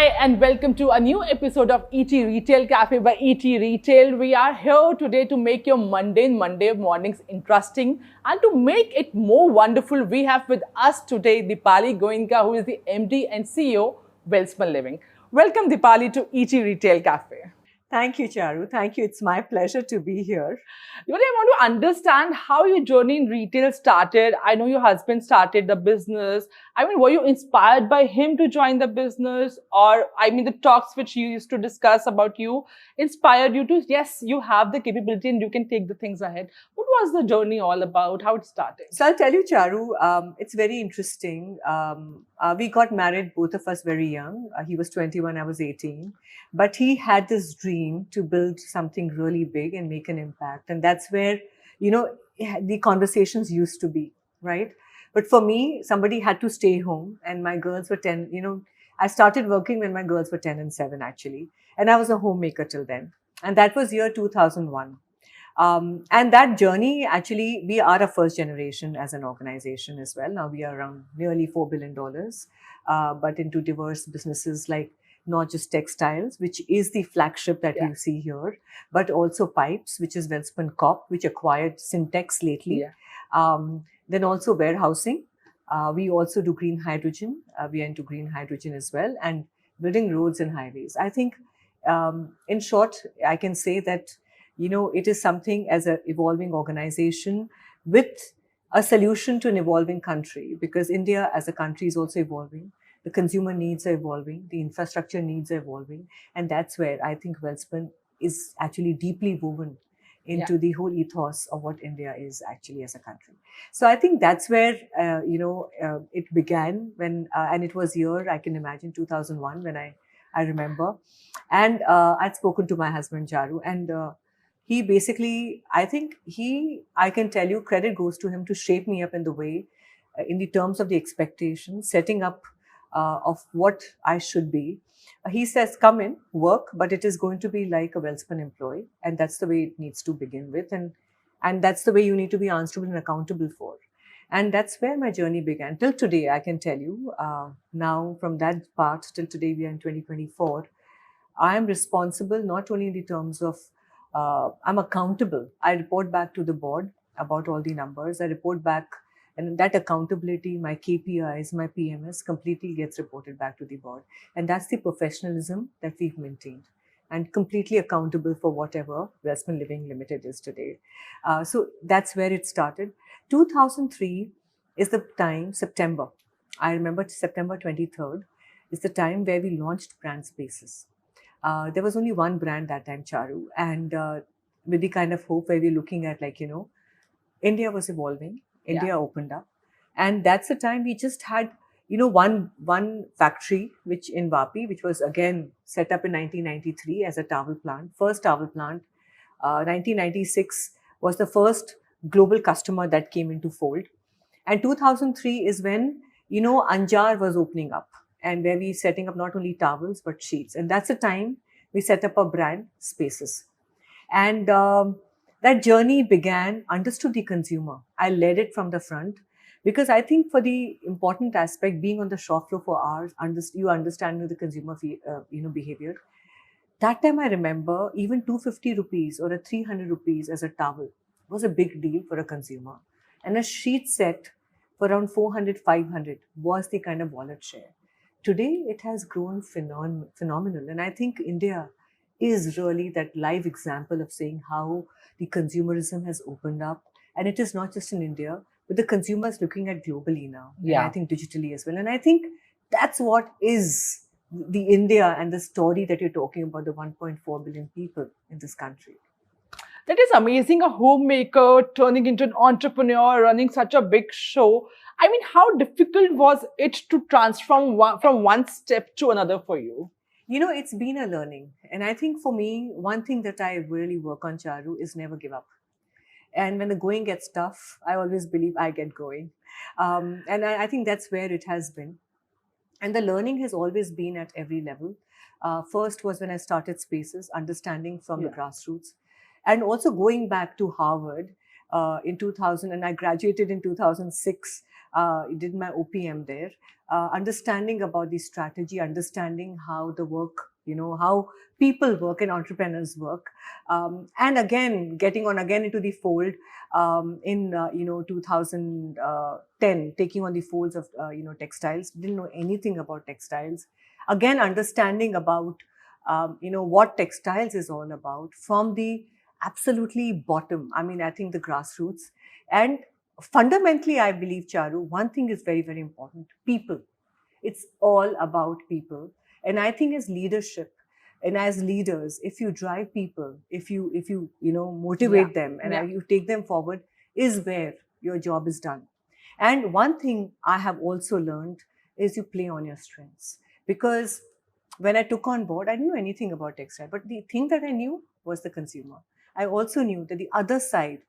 and welcome to a new episode of ET Retail Cafe by ET Retail. We are here today to make your mundane Monday mornings interesting and to make it more wonderful. We have with us today Dipali Goenka, who is the MD and CEO, Welspun Living. Welcome, Dipali, to ET Retail Cafe. Thank you, Charu. Thank you. It's my pleasure to be here. Really, I want to understand how your journey in retail started. I know your husband started the business. I mean, were you inspired by him to join the business? Or, I mean, the talks which you used to discuss about you inspired you to, yes, you have the capability and you can take the things ahead. What was the journey all about? How it started? So I'll tell you, Charu, it's very interesting. We got married, both of us very young. He was 21, I was 18. But he had this dream to build something really big and make an impact. And that's where, the conversations used to be, right? But for me, somebody had to stay home and my girls were 10, I started working when my girls were 10 and 7 actually. And I was a homemaker till then. And that was year 2001. And that journey, actually, we are a first generation as an organization as well. Now we are around nearly $4 billion, but into diverse businesses like not just textiles, which is the flagship that you see here, but also pipes, which is Welspun Corp, which acquired Syntex lately. Then also warehousing. We also do green hydrogen. We are into green hydrogen as well, and building roads and highways. I think, in short, I can say that, it is something as an evolving organization with a solution to an evolving country, because India as a country is also evolving. The consumer needs are evolving, the infrastructure needs are evolving. And that's where I think Welspun is actually deeply woven into the whole ethos of what India is actually as a country. So I think that's where, it began when, and it was year, I can imagine 2001 when I remember. And I'd spoken to my husband, Charu, and he basically, I can tell you, credit goes to him to shape me up in the way, in the terms of the expectations, setting up of what I should be. He says, come in, work, but it is going to be like a Welspun employee. And that's the way it needs to begin with. And that's the way you need to be answerable and accountable for. And that's where my journey began. Till today, I can tell you, now from that part till today, we are in 2024, I am responsible not only in the terms of, I'm accountable. I report back to the board about all the numbers. I report back, and that accountability, my KPIs, my PMS completely gets reported back to the board. And that's the professionalism that we've maintained, and completely accountable for whatever Welspun Living Limited is today. So that's where it started. 2003 is the time, September. I remember September 23rd is the time where we launched brand spaces. There was only one brand that time, Charu, and with the kind of hope where we're looking at, India was evolving, India opened up, and that's the time we just had, one factory, which in Vapi, which was again set up in 1993 as a towel plant, first towel plant. 1996 was the first global customer that came into fold, and 2003 is when, Anjar was opening up. And where we setting up not only towels, but sheets. And that's the time we set up a brand, Spaces. And that journey began, understood the consumer. I led it from the front, because I think for the important aspect, being on the shop floor for hours, you understand the consumer behavior. That time I remember even 250 rupees or a 300 rupees as a towel was a big deal for a consumer. And a sheet set for around 400, 500 was the kind of wallet share. Today, it has grown phenomenal. And I think India is really that live example of saying how the consumerism has opened up. And it is not just in India, but the consumer is looking at globally now. Yeah. And I think digitally as well. And I think that's what is the India and the story that you're talking about, the 1.4 billion people in this country. That is amazing. A homemaker turning into an entrepreneur, running such a big show. I mean, how difficult was it to transform from one step to another for you? It's been a learning. And I think for me, one thing that I really work on, Charu, is never give up. And when the going gets tough, I always believe I get going. And I think that's where it has been. And the learning has always been at every level. First was when I started Spaces, understanding from the grassroots. And also going back to Harvard in 2000, and I graduated in 2006. did my OPM there, understanding about the strategy, understanding how the work, how people work and entrepreneurs work. And again, getting on again into the fold in 2010, taking on the folds of textiles. Didn't know anything about textiles. Again, understanding about what textiles is all about from the absolutely bottom. I mean, I think the grassroots. And fundamentally, I believe, Charu, one thing is very, very important: people. It's all about people. And I think as leadership and as leaders, if you drive people, if you motivate them and you take them forward, is where your job is done. And one thing I have also learned is you play on your strengths. Because when I took on board, I didn't know anything about textile, but the thing that I knew was the consumer. I also knew that the other side,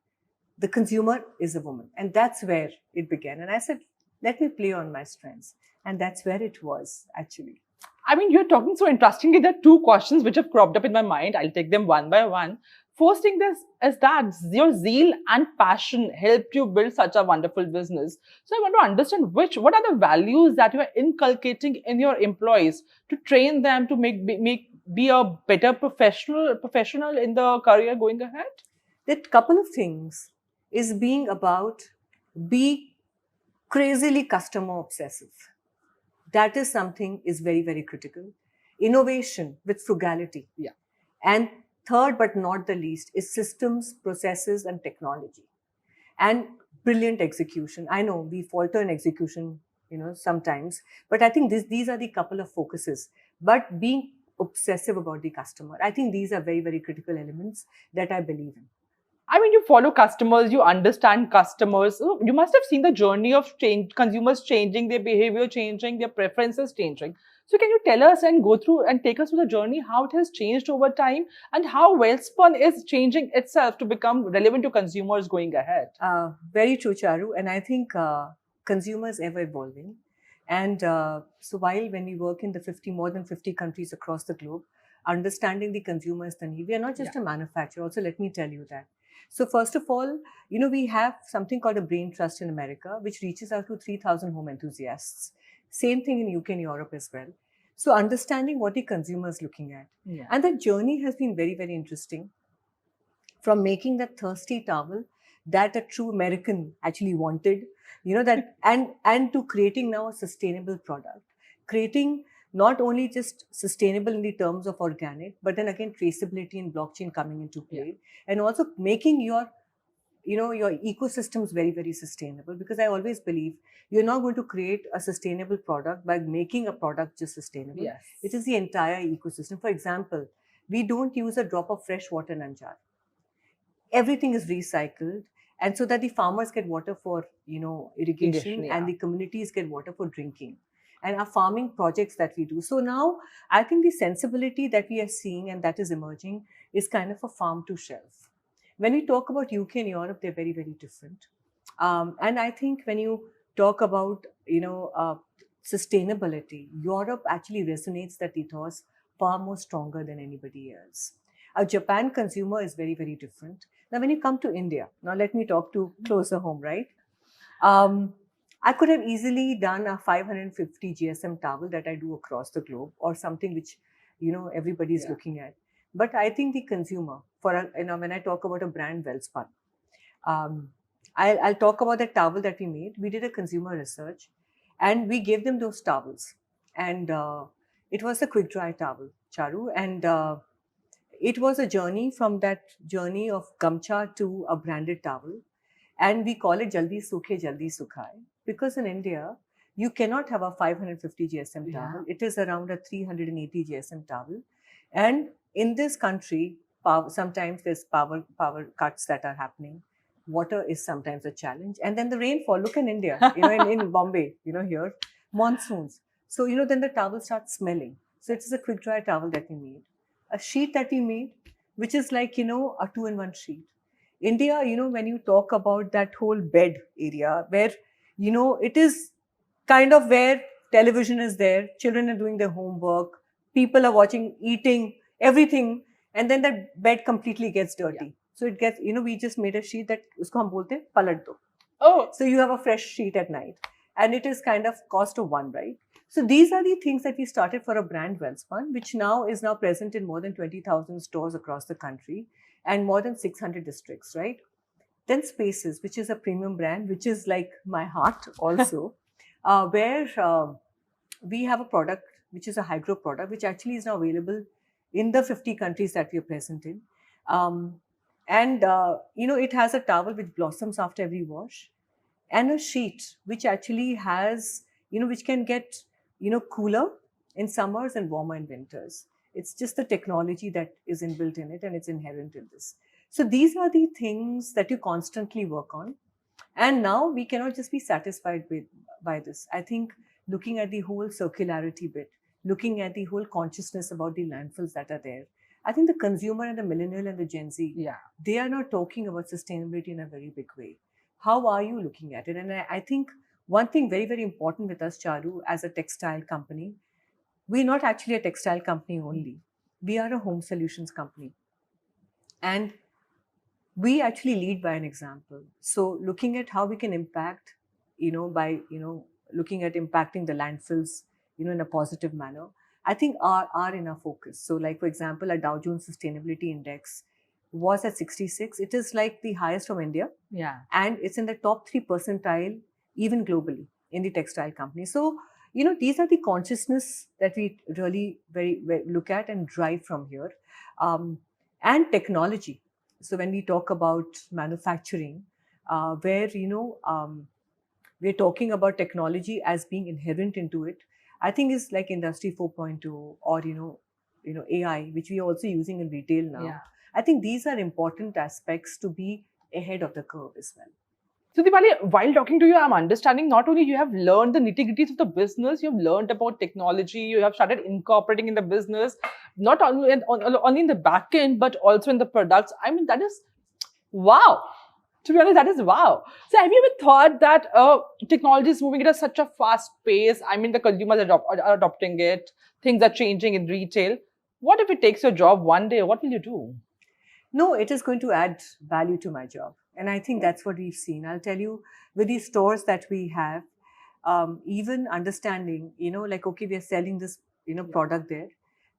the consumer, is a woman. And that's where it began. And I said, let me play on my strengths. And that's where it was, actually. I mean, you're talking so interestingly. There are two questions which have cropped up in my mind. I'll take them one by one. First thing is that your zeal and passion helped you build such a wonderful business. So I want to understand what are the values that you are inculcating in your employees to train them to be a better professional in the career going ahead? That couple of things is be crazily customer obsessive. That is something is very, very critical. Innovation with frugality. Yeah. And third, but not the least, is systems, processes, and technology. And brilliant execution. I know we falter in execution, sometimes, but I think these are the couple of focuses. But being obsessive about the customer, I think these are very, very critical elements that I believe in. I mean, you follow customers, you understand customers. You must have seen the journey of change, consumers changing, their behavior changing, their preferences changing. So can you tell us and go through and take us through the journey, how it has changed over time and how Welspun is changing itself to become relevant to consumers going ahead? Very true, Charu. And I think consumers ever evolving. And so when we work in the more than 50 countries across the globe, understanding the consumers, we are not just a manufacturer. Also, let me tell you that. So first of all, we have something called a brain trust in America, which reaches out to 3,000 home enthusiasts. Same thing in UK and Europe as well. So understanding what the consumer is looking at. Yeah. And that journey has been very, very interesting. From making that thirsty towel that a true American actually wanted, that and to creating now a sustainable product. Creating not only just sustainable in the terms of organic, but then again traceability and blockchain coming into play, and also making your ecosystems very, very sustainable. Because I always believe you're not going to create a sustainable product by making a product just sustainable. Yes. It is the entire ecosystem. For example, we don't use a drop of fresh water in Anjar. Everything is recycled, and so that the farmers get water for irrigation, and the communities get water for drinking. And our farming projects that we do. So now I think the sensibility that we are seeing and that is emerging is kind of a farm to shelf. When we talk about UK and Europe, they're very, very different. And I think when you talk about, sustainability, Europe actually resonates that ethos far more stronger than anybody else. A Japan consumer is very, very different. Now, when you come to India, now let me talk to closer home, right? I could have easily done a 550 GSM towel that I do across the globe, or something which, everybody's looking at. But I think the consumer, when I talk about a brand, Welspun, I'll talk about the towel that we made. We did a consumer research, and we gave them those towels. And it was a quick dry towel, Charu. And it was a journey from that journey of gamcha to a branded towel. And we call it Jaldi Sukhe, Jaldi Sukhai. Because in India, you cannot have a 550 GSM towel. It is around a 380 GSM towel. And in this country, sometimes there's power cuts that are happening. Water is sometimes a challenge. And then the rainfall, look in India, in Bombay, here, monsoons. So, then the towel starts smelling. So it is a quick dry towel that we made. A sheet that we made, which is like, a 2-in-1 sheet. India, when you talk about that whole bed area where, it is kind of where television is there, children are doing their homework, people are watching, eating, everything, and then that bed completely gets dirty. Yeah. So it gets, we just made a sheet that usko hum bolte hain, palat do. Oh. So you have a fresh sheet at night. and it is kind of cost of one, right? So these are the things that we started for a brand, Welspun, which now is now present in more than 20,000 stores across the country and more than 600 districts, right? Then Spaces, which is a premium brand, which is like my heart also, where we have a product which is a high growth product, which actually is now available in the 50 countries that we are present in. And it has a towel which blossoms after every wash, and a sheet which actually has, which can get, cooler in summers and warmer in winters. It's just the technology that is inbuilt in it, and it's inherent in this. So these are the things that you constantly work on. And now we cannot just be satisfied with by this. I think looking at the whole circularity bit, looking at the whole consciousness about the landfills that are there. I think the consumer and the millennial and the Gen Z, they are not talking about sustainability in a very big way. How are you looking at it? And I think one thing very, very important with us, Charu, as a textile company, we're not actually a textile company only. We are a home solutions company. And we actually lead by an example. So looking at how we can impact, by, looking at impacting the landfills, in a positive manner, I think are in our focus. So like, for example, our Dow Jones Sustainability Index was at 66. It is like the highest from India. Yeah. And it's in the top 3 percentile, even globally, in the textile company. So, these are the consciousness that we really very look at and drive from here. And technology. So when we talk about manufacturing, where, we're talking about technology as being inherent into it, I think is like Industry 4.2 or, AI, which we are also using in retail now. Yeah. I think these are important aspects to be ahead of the curve as well. So Dipali, while talking to you, I'm understanding not only you have learned the nitty-gritties of the business, you've learned about technology, you have started incorporating in the business, not only in the back end, but also in the products. I mean, that is wow. To be honest, that is wow. So have you ever thought that technology is moving at such a fast pace? I mean, the consumers are adopting it, things are changing in retail. What if it takes your job one day? What will you do? No, it is going to add value to my job. And I think that's what we've seen. I'll tell you, with these stores that we have, even understanding, like, okay, we are selling this, product there.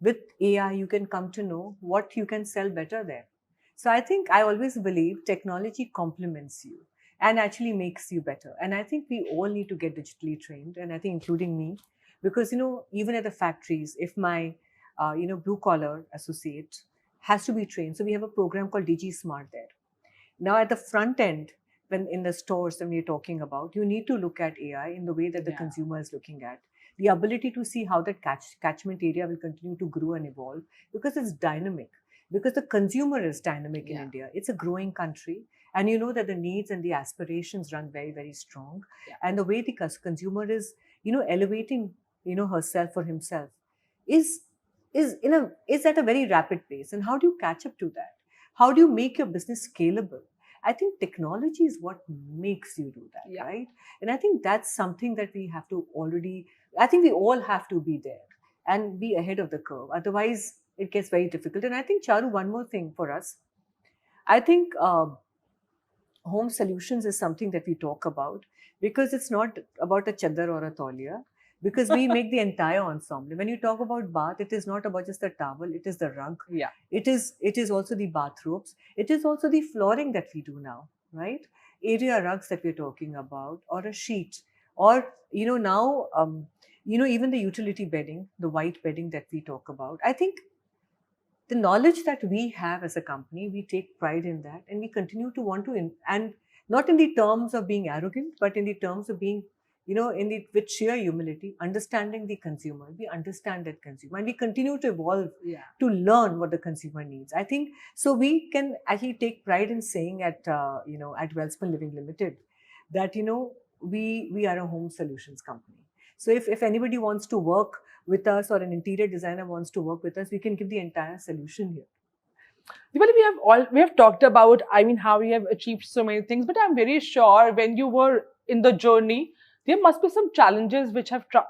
With AI, you can come to know what you can sell better there. So I think I always believe technology complements you and actually makes you better. And I think we all need to get digitally trained, and I think including me, because, even at the factories, if my, blue collar associate has to be trained. So we have a program called DG Smart there. Now at the front end, when in the stores when we're talking about, you need to look at AI in the way that the consumer is looking at. The ability to see how that catchment area will continue to grow and evolve, because it's dynamic. Because the consumer is dynamic in India. It's a growing country. And you know that the needs and the aspirations run very, very strong. And the way the consumer is, elevating, herself or himself is at a very rapid pace. And how do you catch up to that? How do you make your business scalable? I think technology is what makes you do that, right? And I think that's something that we have to I think we all have to be there and be ahead of the curve. Otherwise, it gets very difficult. And I think, Charu, one more thing for us. I think home solutions is something that we talk about, because it's not about a chadar or a tauliya, because we make the entire ensemble. When you talk about bath, it is not about just the towel, it is the rug. Yeah. It is also the bathrobes. It is also the flooring that we do now, right? Area rugs that we're talking about, or a sheet, or, now, even the utility bedding, the white bedding that we talk about. I think the knowledge that we have as a company, we take pride in that, and we continue to want to, and not in the terms of being arrogant, but in the terms of being, with sheer humility, understanding the consumer. We understand that consumer, and we continue to evolve to learn what the consumer needs. I think so. We can actually take pride in saying at Welspun Living Limited that we are a home solutions company. So if anybody wants to work with us, or an interior designer wants to work with us, we can give the entire solution here. Dipali, we have talked about, I mean, how we have achieved so many things, but I'm very sure when you were in the journey, there must be some challenges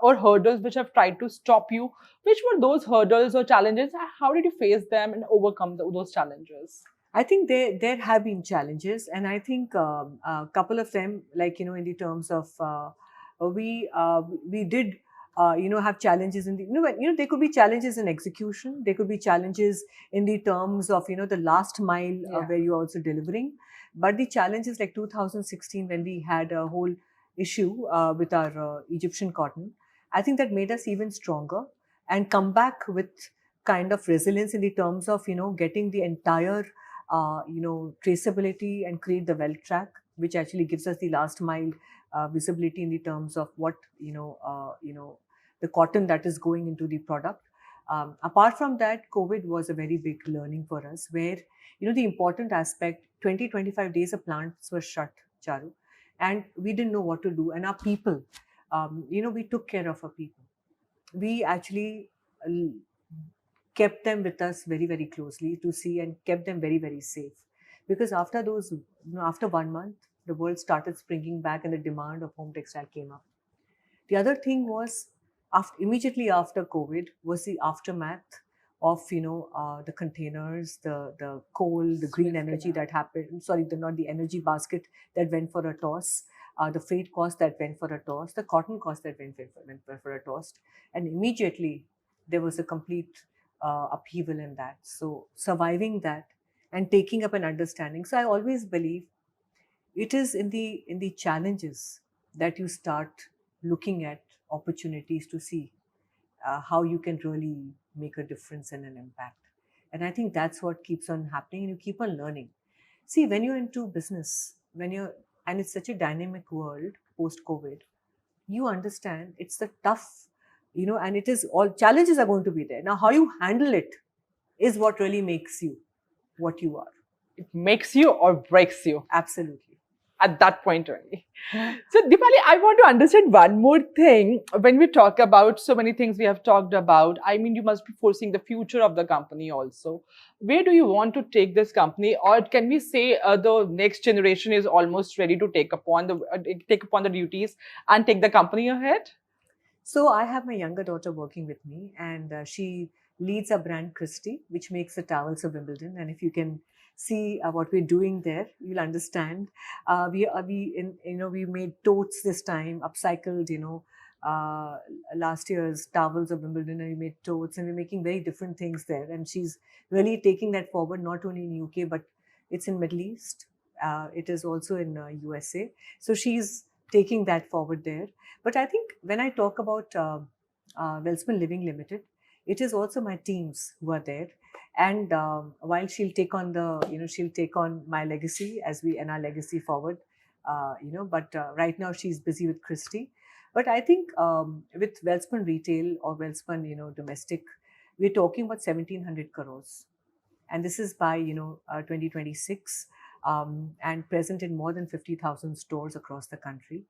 or hurdles which have tried to stop you. Which were those hurdles or challenges? How did you face them and overcome those challenges? I think there have been challenges, and I think a couple of them, like, in the terms of we did have challenges in the there could be challenges in execution. There could be challenges in the terms of the last mile where you're also delivering. But the challenges like 2016 when we had a whole issue with our Egyptian cotton, I think that made us even stronger and come back with kind of resilience in the terms of getting the entire traceability and create the well track, which actually gives us the last mile visibility in the terms of what the cotton that is going into the product. Apart from that, COVID was a very big learning for us, where the important aspect, 20-25 days of plants were shut, Charu, and we didn't know what to do. And our people, we took care of our people. We actually kept them with us very, very closely to see and kept them very, very safe. Because after those, after 1 month, the world started springing back and the demand of home textile came up. The other thing was, immediately after COVID, was the aftermath of the containers, the coal, the green energy that happened. Sorry, not the energy basket that went for a toss, the freight cost that went for a toss, the cotton cost that went for a toss, and immediately there was a complete upheaval in that. So surviving that and taking up an understanding. So I always believe it is in the challenges that you start looking at opportunities to see how you can really make a difference and an impact. And I think that's what keeps on happening, and you keep on learning. See, when you're into business, and it's such a dynamic world post-COVID, you understand it's the tough, and it is all challenges are going to be there. Now, how you handle it is what really makes you what you are. It makes you or breaks you. Absolutely. At that point only. So Dipali, I want to understand one more thing. When we talk about so many things we have talked about, I mean, you must be foreseeing the future of the company also. Where do you want to take this company? Or can we say the next generation is almost ready to take upon the duties and take the company ahead? So I have my younger daughter working with me, and she leads a brand, Christie, which makes the towels of Wimbledon. And if you can see what we're doing there, you'll understand. We made totes this time, upcycled, last year's towels of Wimbledon, and we made totes, and we're making very different things there. And she's really taking that forward, not only in UK, but it's in Middle East. It is also in USA. So she's taking that forward there. But I think when I talk about Welspun Living Limited, it is also my teams who are there. And while she'll take on she'll take on my legacy and our legacy forward, but right now she's busy with Christie. But I think with Welspun Retail or Welspun, domestic, we're talking about 1,700 crores. And this is by, 2026 and present in more than 50,000 stores across the country.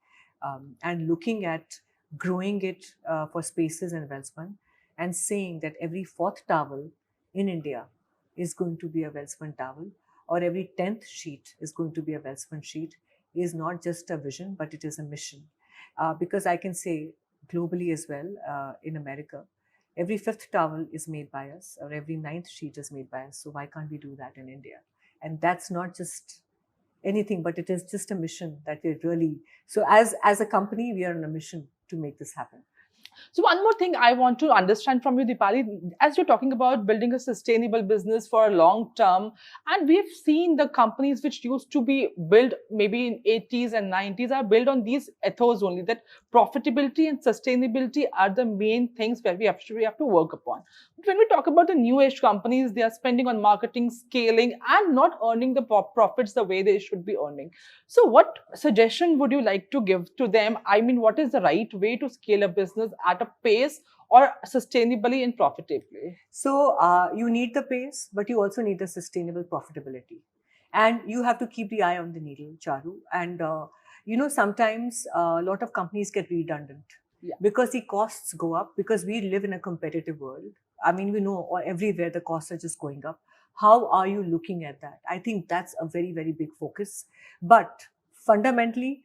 And looking at growing it for spaces in Welspun and saying that every 4th towel in India is going to be a Welspun towel, or every 10th sheet is going to be a Welspun sheet, is not just a vision, but it is a mission. Because I can say globally as well, in America, every 5th towel is made by us, or every 9th sheet is made by us. So why can't we do that in India? And that's not just anything, but it is just a mission that we really. So as a company, we are on a mission to make this happen. So one more thing I want to understand from you, Dipali, as you're talking about building a sustainable business for a long term, and we've seen the companies which used to be built maybe in 80s and 90s are built on these ethos only, that profitability and sustainability are the main things where we have to work upon. But when we talk about the new age companies, they are spending on marketing, scaling, and not earning the profits the way they should be earning. So what suggestion would you like to give to them? I mean, what is the right way to scale a business at a pace or sustainably and profitably? So you need the pace, but you also need the sustainable profitability. And you have to keep the eye on the needle, Charu. And, sometimes a lot of companies get redundant because the costs go up, because we live in a competitive world. I mean, we know everywhere the costs are just going up. How are you looking at that? I think that's a very, very big focus. But fundamentally,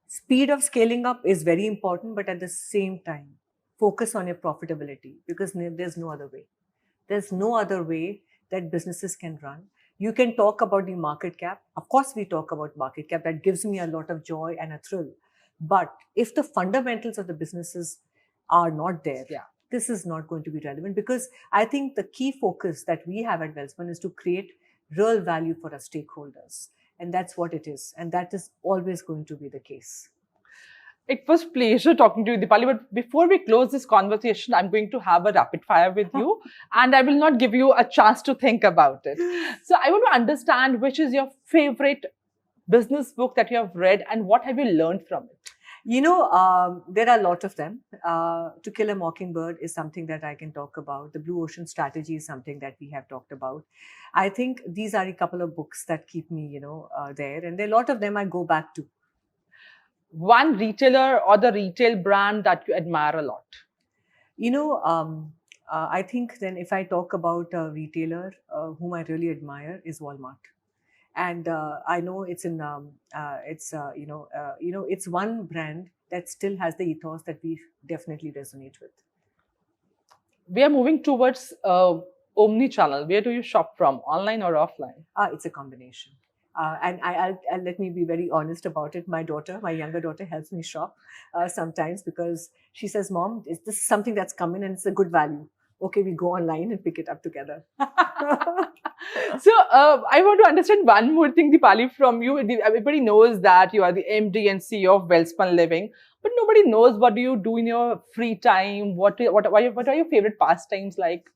speed of scaling up is very important, but at the same time, focus on your profitability, because there's no other way. There's no other way that businesses can run. You can talk about the market cap. Of course, we talk about market cap. That gives me a lot of joy and a thrill. But if the fundamentals of the businesses are not there, Yeah. this is not going to be relevant, because I think the key focus that we have at Welspun is to create real value for our stakeholders. And that's what it is. And that is always going to be the case. It was pleasure talking to you, Dipali. But before we close this conversation, I'm going to have a rapid fire with you, and I will not give you a chance to think about it. So I want to understand which is your favorite business book that you have read, and what have you learned from it? There are a lot of them. To Kill a Mockingbird is something that I can talk about. The Blue Ocean Strategy is something that we have talked about. I think these are a couple of books that keep me, there. And there are a lot of them I go back to. One retailer or the retail brand that you admire a lot? I think then if I talk about a retailer whom I really admire is Walmart. And I know it's it's one brand that still has the ethos that we definitely resonate with. We are moving towards omni-channel. Where do you shop from, online or offline? It's a combination. And I'll let me be very honest about it. My younger daughter, helps me shop sometimes, because she says, "Mom, this is something that's come in and it's a good value. Okay, we go online and pick it up together." So I want to understand one more thing, Dipali, from you. Everybody knows that you are the MD and CEO of Welspun Living, but nobody knows what do you do in your free time. What are your favorite pastimes like?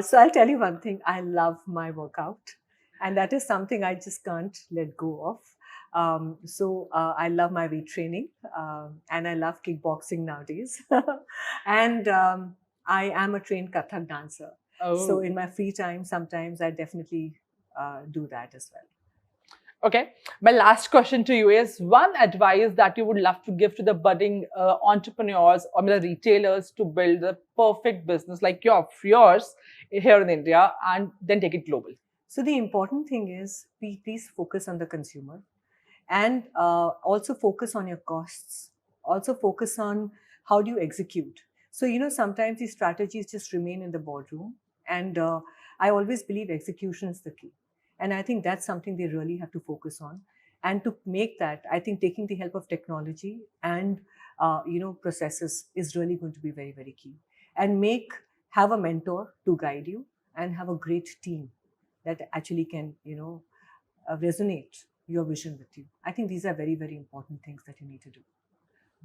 So I'll tell you one thing. I love my workout, and that is something I just can't let go of. So I love my weight training, and I love kickboxing nowadays. And I am a trained Kathak dancer. Oh. So in my free time, sometimes I definitely do that as well. Okay. My last question to you is one advice that you would love to give to the budding entrepreneurs or the retailers to build the perfect business like yours here in India and then take it global. So the important thing is please focus on the consumer, and also focus on your costs. Also focus on how do you execute. So, sometimes these strategies just remain in the boardroom. And I always believe execution is the key. And I think that's something they really have to focus on. And to make that, I think taking the help of technology and, processes is really going to be very, very key. And have a mentor to guide you, and have a great team that actually can, resonate your vision with you. I think these are very, very important things that you need to do.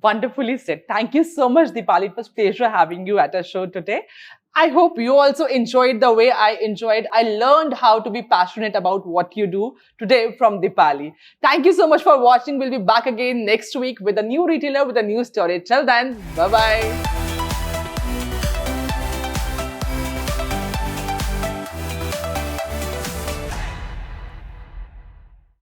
Wonderfully said. Thank you so much, Dipali. It was a pleasure having you at our show today. I hope you also enjoyed the way I enjoyed. I learned how to be passionate about what you do today from Dipali. Thank you so much for watching. We'll be back again next week with a new retailer with a new story. Till then, bye-bye.